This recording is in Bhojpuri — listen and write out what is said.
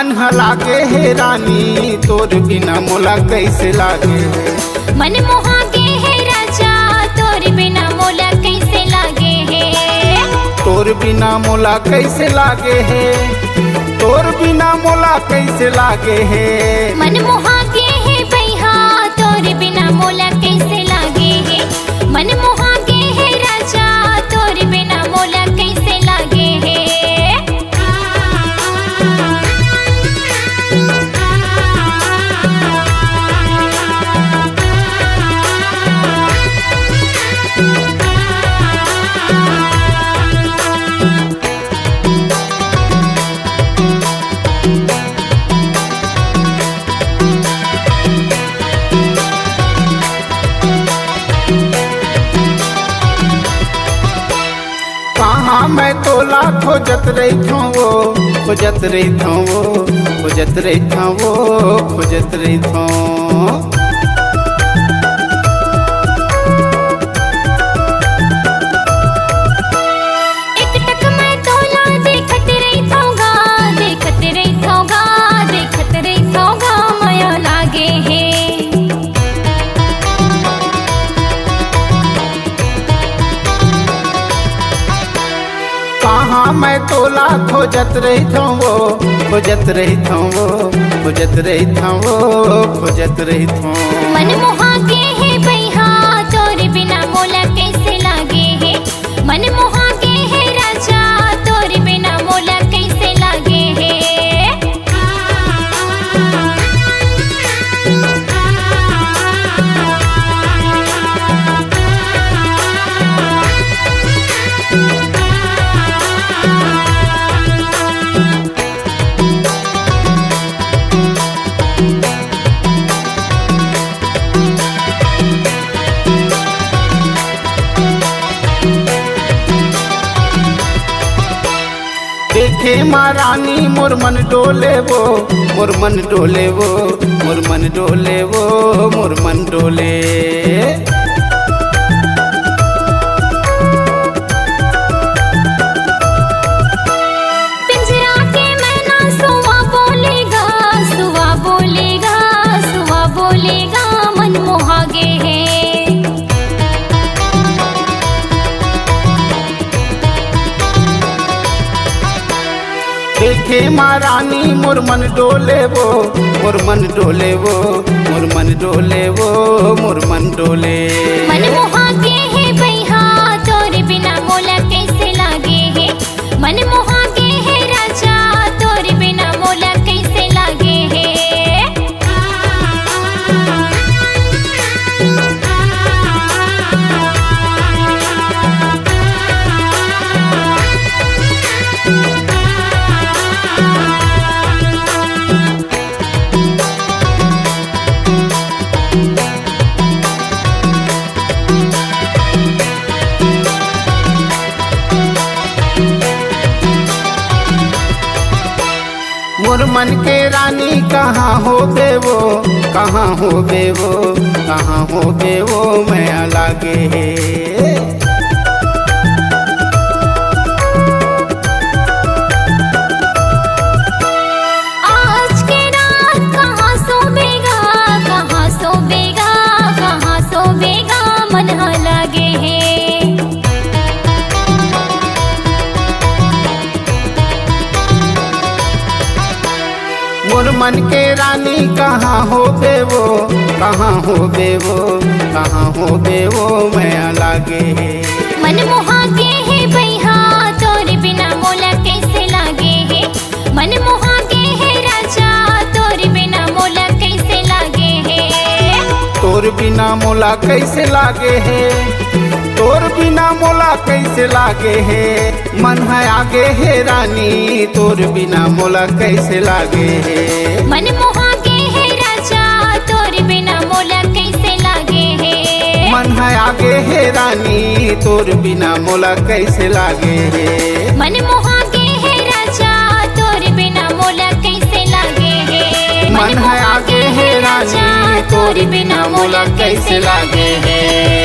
मन ह लागे हे रानी तोर बिना मोला कैसे लागे हे। मन मोहागे है राजा तोर बिना मोला कैसे लागे है। तोर बिना मोला कैसे लागे हे, तोर बिना मोला कैसे लागे हे। मन मोहागे है भैया तोर बिना मोला कैसे लागे है। मन मोहागे है राजा तोर बिना मोला कैसे लागे है। कहाँ मैं तोला खोजत रही वो, खोजत रही वो, खोजत रही वो, खोजत रही एक टक मैं तोला देखत रही थोगा, देखत रही थोगा, देखत रही थोगा माया लागे है। कहाँ मैं तोला खोजत रही वो, खोजत रही वो, खोजत रही वो, खोजत रही मन मोहागे है भैया तोर बिना मोला कैसे लागे है। मन मोहागे है राजा तोर बिना मोला कैसे लागे है। देखे महारानी मोर मन डोले वो, मोर मन डोले वो, मोर मन डोले वो, मोर मन डोले। पिंजरा के मैना सुवा बोलेगा, सुवा बोलेगा, सुवा बोलेगा मन मोहागे है। देखे महारानी मोर मन डोले वो, मोर मन डोले वो, मोर मन डोले वो, मोर मन डोले। मन मोहागे है भैया तोर बिना मोला कैसे लागे है। मन मोहागे है राजा तोर बिना मोला कैसे लागे है। मोर मन के रानी कहाँ हो बे वो, कहाँ हो बे वो, कहाँ हो बे वो मैं लागे हे। आज के रात कहाँ सोबेगा, कहाँ सोबेगा, कहाँ सोबेगा मन हा लागे है। मोर मन के रानी कहाँ हो बे वो, कहाँ हो बे वो, कहाँ हो बे वो मैं लागे हे। मन मोहागे है भैया तोर बिना मोला कैसे लागे है। मन मोहागे है राजा तोर बिना मोला कैसे लागे है। तोर बिना मोला कैसे लागे हे, तोर बिना मोला कैसे लागे हे। मन है आगे हे रानी तोर बिना मोला कैसे लागे हे। मन मोहागे है राजा तोर बिना मोला कैसे लागे है। मन है आगे हे रानी तोर बिना मोला कैसे लागे हे। मन मोहागे है राजा तोर बिना मोला कैसे लागे है। मन है आगे हे रानी तोर बिना मोला कैसे लागे हे।